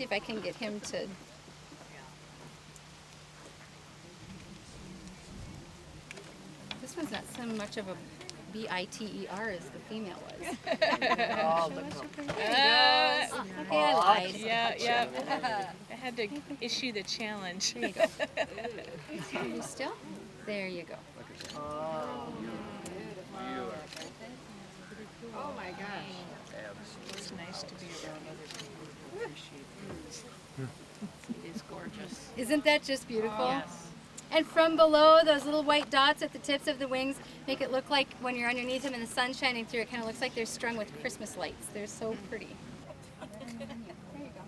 see if I can get him to. This one's not so much of a biter as the female was. Okay, I lied. Yeah. I had to issue the challenge. There you go. Are you still? There you go. Oh my gosh. It's nice to be around other people who appreciate it. It is gorgeous. Isn't that just beautiful? Yes. And from below, those little white dots at the tips of the wings make it look like when you're underneath them and the sun's shining through, it kind of looks like they're strung with Christmas lights. They're so pretty. There you go.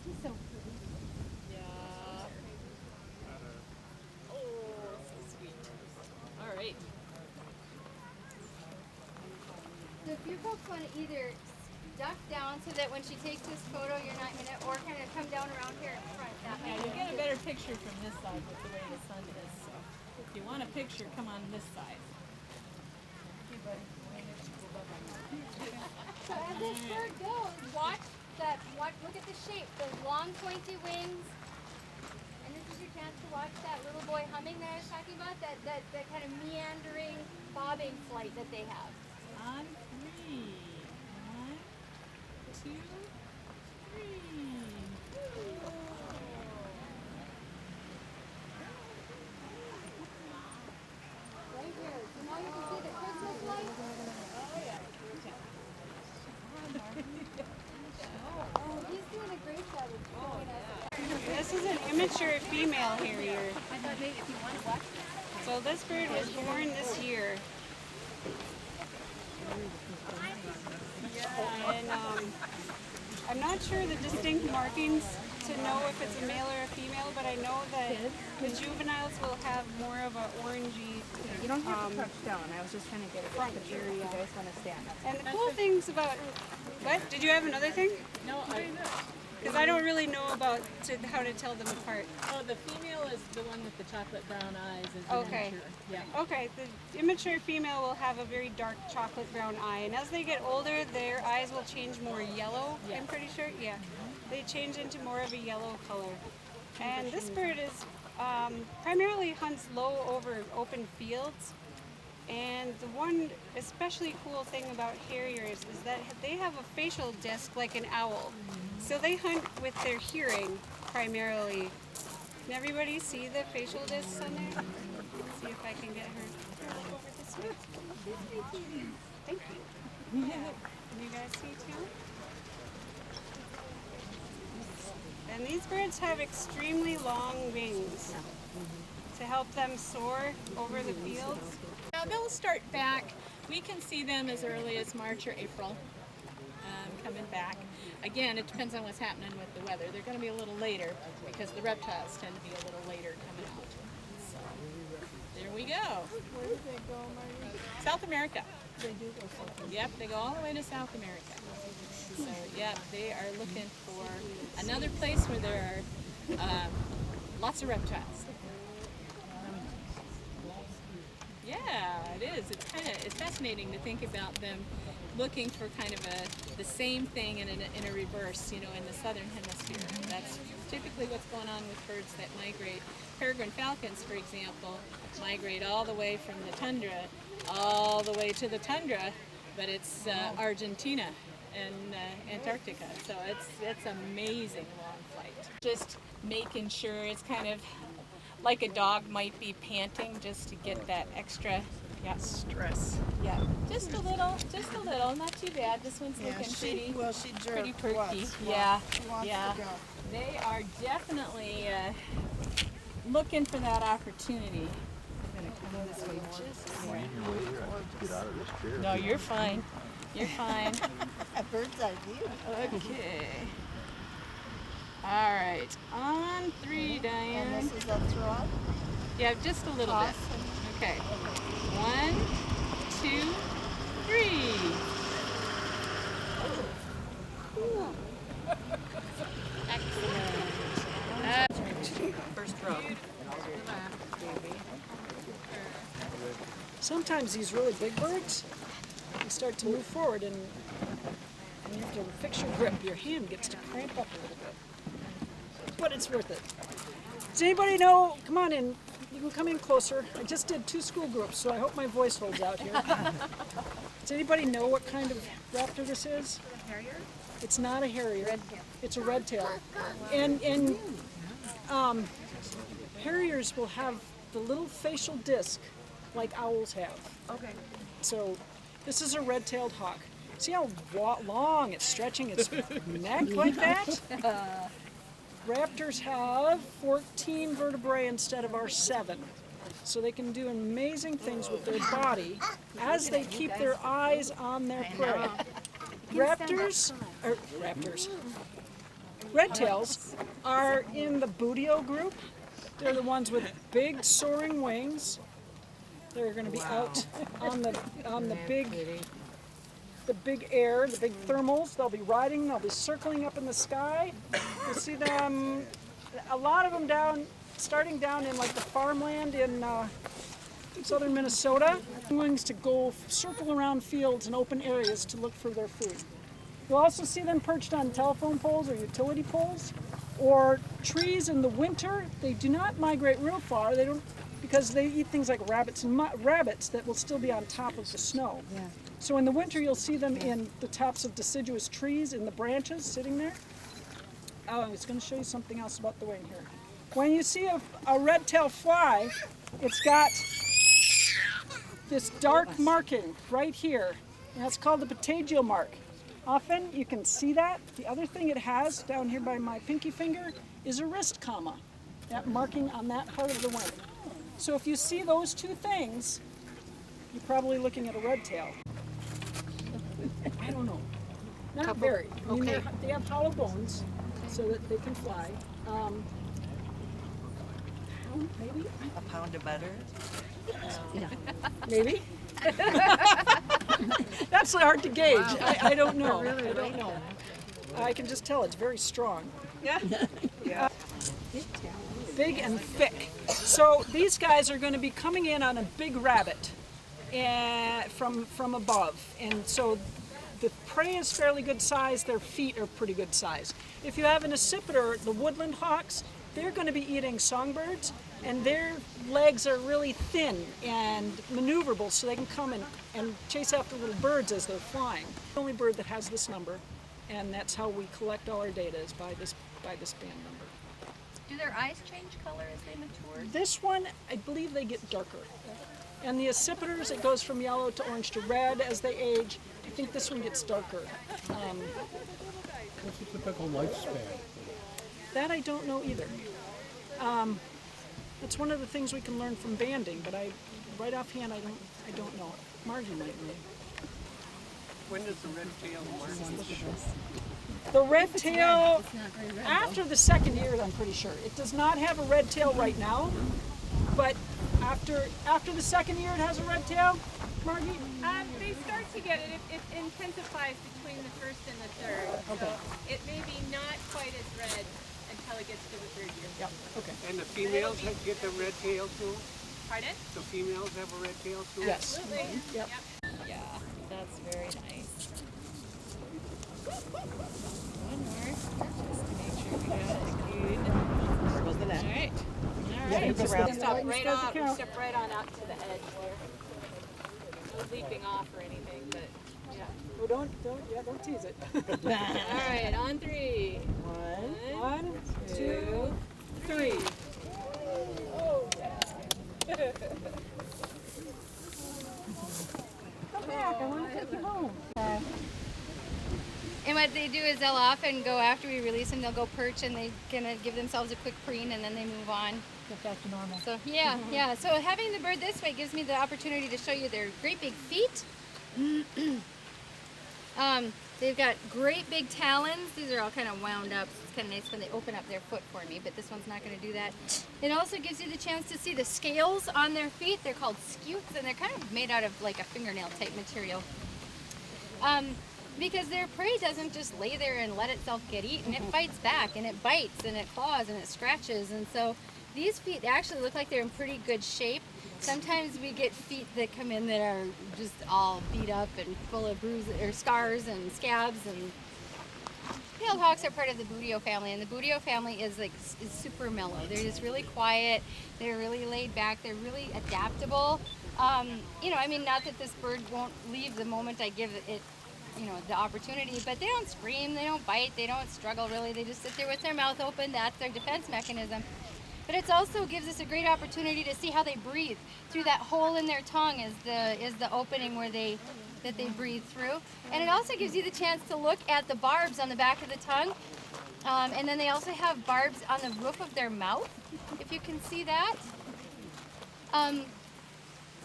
He's so pretty. Yeah. Oh, so sweet. All right. So if you folks want to either duck down so that when she takes this photo you're not in it, or kind of come down around here in front. That Yeah, might you be get a good. better picture from this side with the way the sun is. So if you want a picture, come on this side. Okay, buddy. So as this bird goes, watch that. Look at the shape. Those long pointy wings. And this is your chance to watch that little boy humming that I was talking about. That kind of meandering, bobbing flight that they have. On three. 1, 2, 3. Right here. So now you can see the Christmas lights. Oh, he's doing a great job of showing us. This is an immature female harrier. I thought maybe if you want to watch this. So this bird was born this year. And I'm not sure the distinct markings to know if it's a male or a female, but I know that the juveniles will have more of an orangey You don't have to touch down. I was just trying to get a front good picture. area. You guys want to stand up? And the cool things about, what? Did you have another thing? No, Because I don't really know about how to tell them apart. oh, the female is the one with the chocolate brown eyes. Is Okay. immature. Yeah. Okay, the immature female will have a very dark chocolate brown eye, and as they get older, their eyes will change more yellow, I'm pretty sure. Yeah, they change into more of a yellow color. And this bird is primarily hunts low over open fields. And the one especially cool thing about harriers is that they have a facial disc like an owl. So they hunt with their hearing primarily. Can everybody see the facial discs on there? Let's see if I can get her over this way. Thank you. Can you guys see too? And these birds have extremely long wings to help them soar over the fields. Now they'll start back. We can see them as early as March or April coming back. Again, it depends on what's happening with the weather. They're going to be a little later because the reptiles tend to be a little later coming out. So there we go. Where did they go, Marty? South America. They do go something. Yep, they go all the way to South America. So yeah, they are looking for another place where there are lots of reptiles. Yeah, it is. It's fascinating to think about them looking for kind of the same thing in a reverse, you know, in the southern hemisphere. That's typically what's going on with birds that migrate. Peregrine falcons, for example, migrate all the way from the tundra, all the way to the tundra, but it's Argentina and Antarctica. So it's amazing long flight. Just making sure it's kind of like a dog might be panting just to get that extra stress. Yeah, just a little, not too bad. This one's looking pretty jerked perky. once. Yeah, She wants yeah. to go. They are definitely looking for that opportunity. I'm gonna come this way just a second. Get out of this chair. No, you're fine. You're fine. A bird's eye view. Okay. All right. On 3, Diane. And this is a throw. Yeah, just a little bit. Okay. 1, 2, 3. Excellent. First row. sometimes these really big birds, they start to move forward and you have to fix your grip. Your hand gets to cramp up a little bit. But it's worth it. Does anybody know? Come on in. You can come in closer. I just did 2 school groups, so I hope my voice holds out here. Does anybody know what kind of raptor this is? Harrier? It's not a harrier. It's a red tail. And harriers will have the little facial disc like owls have. Okay. So this is a red-tailed hawk. See how long it's stretching its neck like that? Raptors have 14 vertebrae instead of our 7. So they can do amazing things with their body as they keep their eyes on their prey. Raptors, red tails are in the Buteo group. They're the ones with big soaring wings. They're going to be out on the big air, the big thermals. They'll be riding. They'll be circling up in the sky. You'll see them. A lot of them starting down in like the farmland in southern Minnesota. Wings to go circle around fields and open areas to look for their food. You'll also see them perched on telephone poles or utility poles or trees in the winter. They do not migrate real far. They don't, because they eat things like rabbits and rabbits that will still be on top of the snow. Yeah. So in the winter, you'll see them in the tops of deciduous trees, in the branches, sitting there. Oh, I was going to show you something else about the wing here. When you see a red-tailed fly, it's got this dark marking right here, and that's called the patagial mark. Often you can see that. The other thing it has down here by my pinky finger is a wrist comma, that marking on that part of the wing. So if you see those 2 things, you're probably looking at a red tail. I don't know. Not very. I mean, they have hollow bones so that they can fly. Maybe? A pound of butter? Maybe. That's hard to gauge. I don't know. I don't know. I can just tell it's very strong. Yeah. Yeah. Big and thick. So these guys are going to be coming in on a big rabbit from above. And so the prey is fairly good size. Their feet are pretty good size. If you have an accipiter, the woodland hawks, they're going to be eating songbirds, and their legs are really thin and maneuverable, so they can come and chase after little birds as they're flying. The only bird that has this number, and that's how we collect all our data, is by this band number. Do their eyes change color as they mature? This one, I believe they get darker. And the accipiters, it goes from yellow to orange to red as they age. I think this one gets darker. What's the typical lifespan? That I don't know either. That's one of the things we can learn from banding, but right offhand, I don't know. Margie might know. When does the red tail mark? The red tail, after the 2nd year, I'm pretty sure. It does not have a red tail right now, but after the 2nd year, it has a red tail. Margie? They start to get it. It intensifies between the 1st and the 3rd. Okay. So it may be not quite as red until it gets to the 3rd year. Yep. Okay. And the females get the red tail too? Pardon? The females have a red tail too? Yes. Absolutely. Yep. Yeah, that's very nice. One more, just to make sure we got it good. Where was the net? All right. Yeah, you just Step step right start on, to count. step right on out to the edge there. No leaping off or anything, but yeah. Oh, don't tease it. All right, on 3. 1, 2, 3. Come back, I want to take you home. And what they do is they'll often go after we release them, they'll go perch and they kind of give themselves a quick preen and then they move on. Get back to normal. So yeah. So having the bird this way gives me the opportunity to show you their great big feet. They've got great big talons. These are all kind of wound up. It's kind of nice when they open up their foot for me, but this one's not going to do that. It also gives you the chance to see the scales on their feet. They're called scutes, and they're kind of made out of like a fingernail type material. Because their prey doesn't just lay there and let itself get eaten. It fights back, and it bites, and it claws, and it scratches. And so these feet actually look like they're in pretty good shape. Sometimes we get feet that come in that are just all beat up and full of bruises or scars and scabs. And tailed hawks are part of the Buteo family, and the Buteo family is super mellow. They're just really quiet. They're really laid back. They're really adaptable. You know, I mean, not that this bird won't leave the moment I give it, you know, the opportunity, but they don't scream, they don't bite, they don't struggle really. They just sit there with their mouth open. That's their defense mechanism. But it also gives us a great opportunity to see how they breathe. Through that hole in their tongue is the opening where they breathe through. And it also gives you the chance to look at the barbs on the back of the tongue. And then they also have barbs on the roof of their mouth, if you can see that.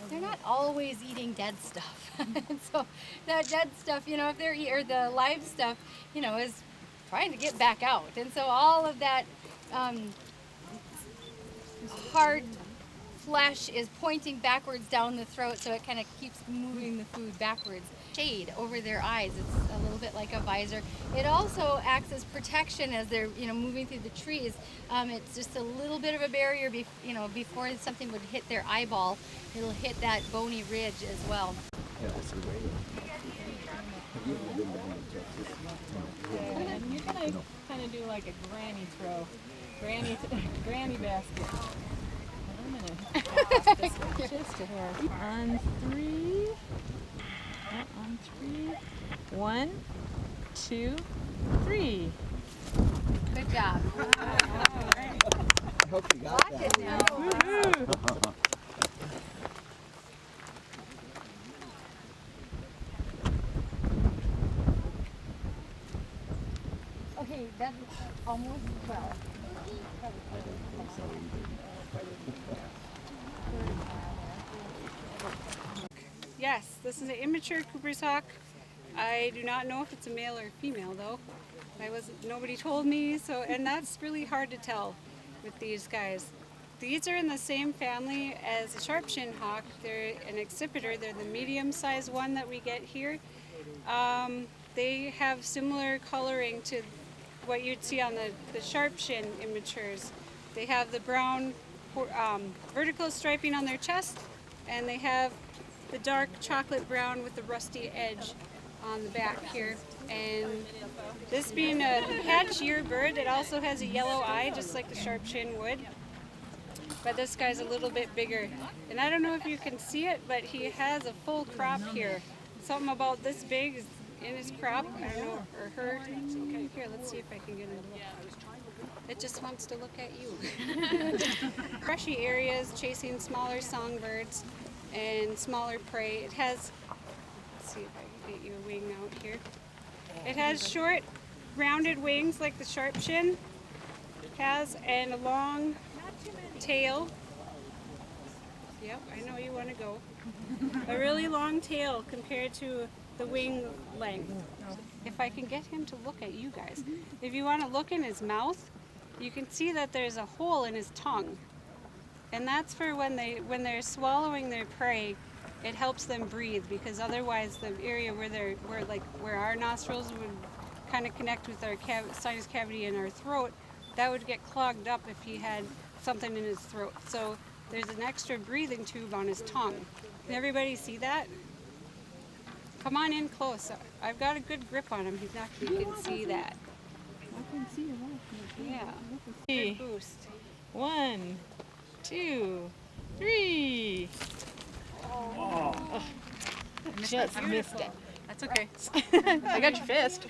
They're not always eating dead stuff. And so that dead stuff, you know, if they're or the live stuff, you know, is trying to get back out. And so all of that hard flesh is pointing backwards down the throat, so it kind of keeps moving the food backwards. Shade over their eyes, it's a little bit like a visor. It also acts as protection as they're, you know, moving through the trees. It's just a little bit of a barrier, you know, before something would hit their eyeball. It'll hit that bony ridge as well. And you're gonna kind of do like a granny throw, granny basket. I'm gonna pass this one just a hair. On three. On three. 1, 2, 3. Good job. I hope you got Lock that. it now. Okay, that's almost 12. Yes, this is an immature Cooper's hawk. I do not know if it's a male or female though. Nobody told me, and that's really hard to tell with these guys. These are in the same family as a sharp-shinned hawk. They're an accipiter. They're the medium-sized one that we get here. They have similar coloring to what you'd see on the sharp-shinned immatures. They have the brown vertical striping on their chest, and they have the dark chocolate brown with the rusty edge on the back here. And this being a patchier bird, it also has a yellow eye, just like the sharp-shinned would. But this guy's a little bit bigger. And I don't know if you can see it, but he has a full crop here. Something about this big is in his crop. I don't know, or her. Okay, here, let's see if I can get him to look. It just wants to look at you. Brushy areas, chasing smaller songbirds and smaller prey. It has, let's see if I can get you a wing out here. It has short, rounded wings like the sharp-shin has, and a long tail. Yep, I know you want to go. A really long tail compared to the wing length. If I can get him to look at you guys. If you want to look in his mouth, you can see that there's a hole in his tongue. And that's for when they're swallowing their prey, it helps them breathe, because otherwise the area where our nostrils would kind of connect with our sinus cavity in our throat, that would get clogged up if he had something in his throat. So there's an extra breathing tube on his tongue. Can everybody see that? Come on in close. I've got a good grip on him. He's not. You can see that. I can see it. Yeah. Good boost. 1, 2, 3. Oh. Just missed it. That's okay. I got your fist.